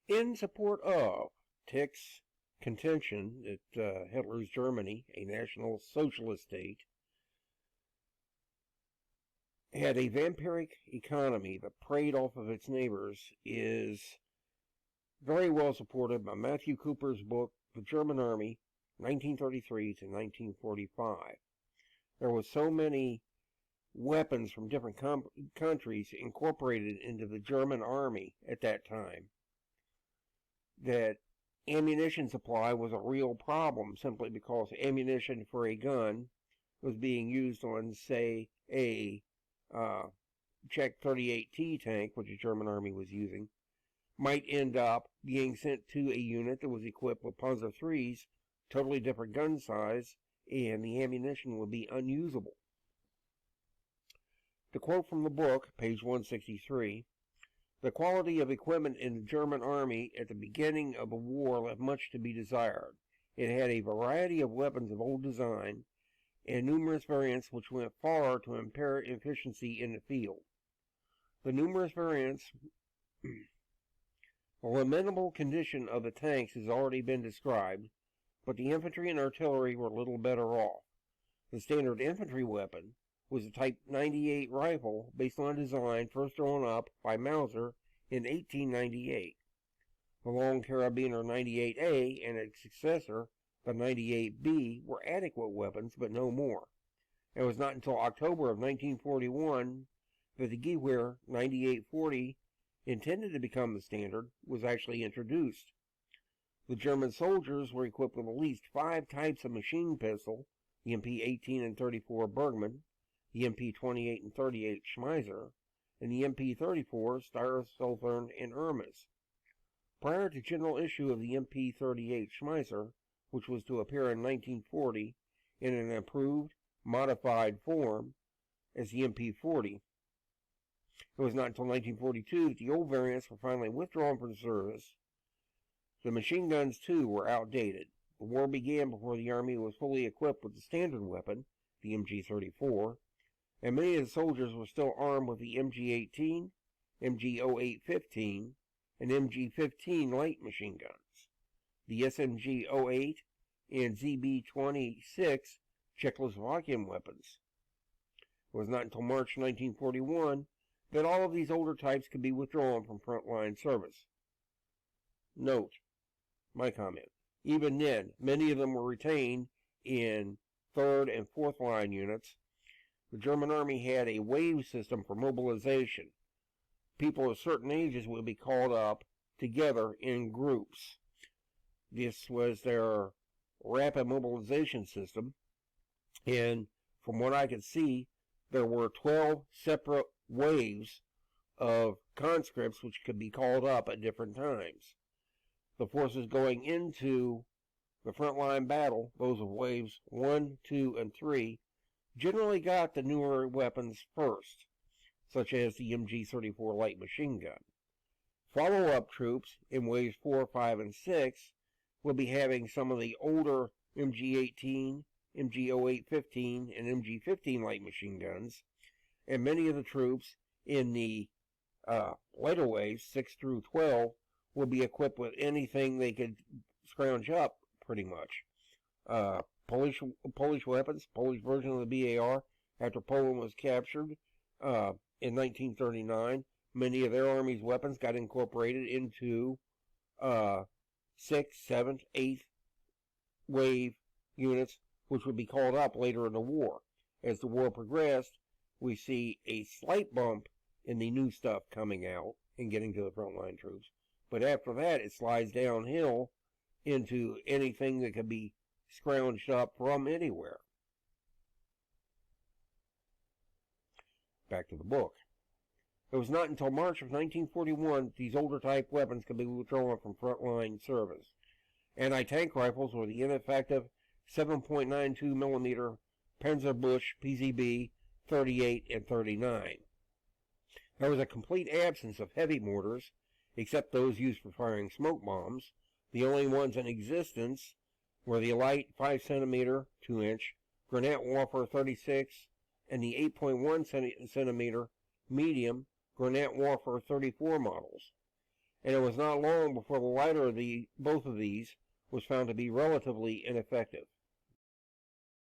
In support of Tick's contention that Hitler's Germany, a National Socialist state, had a vampiric economy that preyed off of its neighbors is very well supported by Matthew Cooper's book, The German Army, 1933 to 1945. There was so many weapons from different countries incorporated into the German army at that time that ammunition supply was a real problem simply because ammunition for a gun was being used on, say, a Czech 38T tank, which the German army was using, might end up being sent to a unit that was equipped with Panzer IIIs, totally different gun size, and the ammunition would be unusable. The quote from the book, page 163, "The quality of equipment in the German army at the beginning of the war left much to be desired. It had a variety of weapons of old design, and numerous variants which went far to impair efficiency in the field. The numerous variants, the lamentable condition of the tanks has already been described, but the infantry and artillery were little better off. The standard infantry weapon was a Type 98 rifle based on a design first drawn up by Mauser in 1898. The long carabiner 98A and its successor, the 98B, were adequate weapons, but no more. It was not until October of 1941 that the Gewehr 9840, intended to become the standard, was actually introduced. The German soldiers were equipped with at least 5 types of machine pistol, the MP-18 and 34 Bergmann, the MP-28 and 38 Schmeisser, and the MP-34 Steyr, Southern, and Ermes. Prior to general issue of the MP-38 Schmeisser, which was to appear in 1940 in an improved, modified form as the MP-40, it was not until 1942 that the old variants were finally withdrawn from service. The machine guns, too, were outdated. The war began before the Army was fully equipped with the standard weapon, the MG-34, and many of the soldiers were still armed with the MG-18, MG-08-15, and MG-15 light machine guns, the SMG-08 and ZB-26 Czechoslovakian weapons. It was not until March 1941 that all of these older types could be withdrawn from frontline service. Note, my comment, even then, many of them were retained in 3rd and 4th line units. The German army had a wave system for mobilization. People of certain ages would be called up together in groups. This was their rapid mobilization system, and from what I could see, there were 12 separate waves of conscripts which could be called up at different times. The forces going into the frontline battle, those of waves 1, 2, and 3, generally got the newer weapons first, such as the MG-34 light machine gun. Follow-up troops in waves 4, 5, and 6 will be having some of the older MG-18, MG-08-15, and MG-15 light machine guns, and many of the troops in the later waves, 6 through 12, will be equipped with anything they could scrounge up, pretty much. Polish weapons, Polish version of the BAR, after Poland was captured in 1939, many of their army's weapons got incorporated into 6th, 7th, 8th wave units, which would be called up later in the war. As the war progressed, we see a slight bump in the new stuff coming out and getting to the frontline troops. But after that, it slides downhill into anything that could be scrounged up from anywhere. Back to the book. It was not until March of 1941 that these older type weapons could be withdrawn from frontline service. Anti-tank rifles were the ineffective 7.92 millimeter Panzerbusch PZB 38 and 39. There was a complete absence of heavy mortars, except those used for firing smoke bombs. The only ones in existence were the light 5 cm, 2-inch, Granatwerfer 36, and the 8.1 cm medium Granatwerfer 34 models. and it was not long before the latter of both of these was found to be relatively ineffective.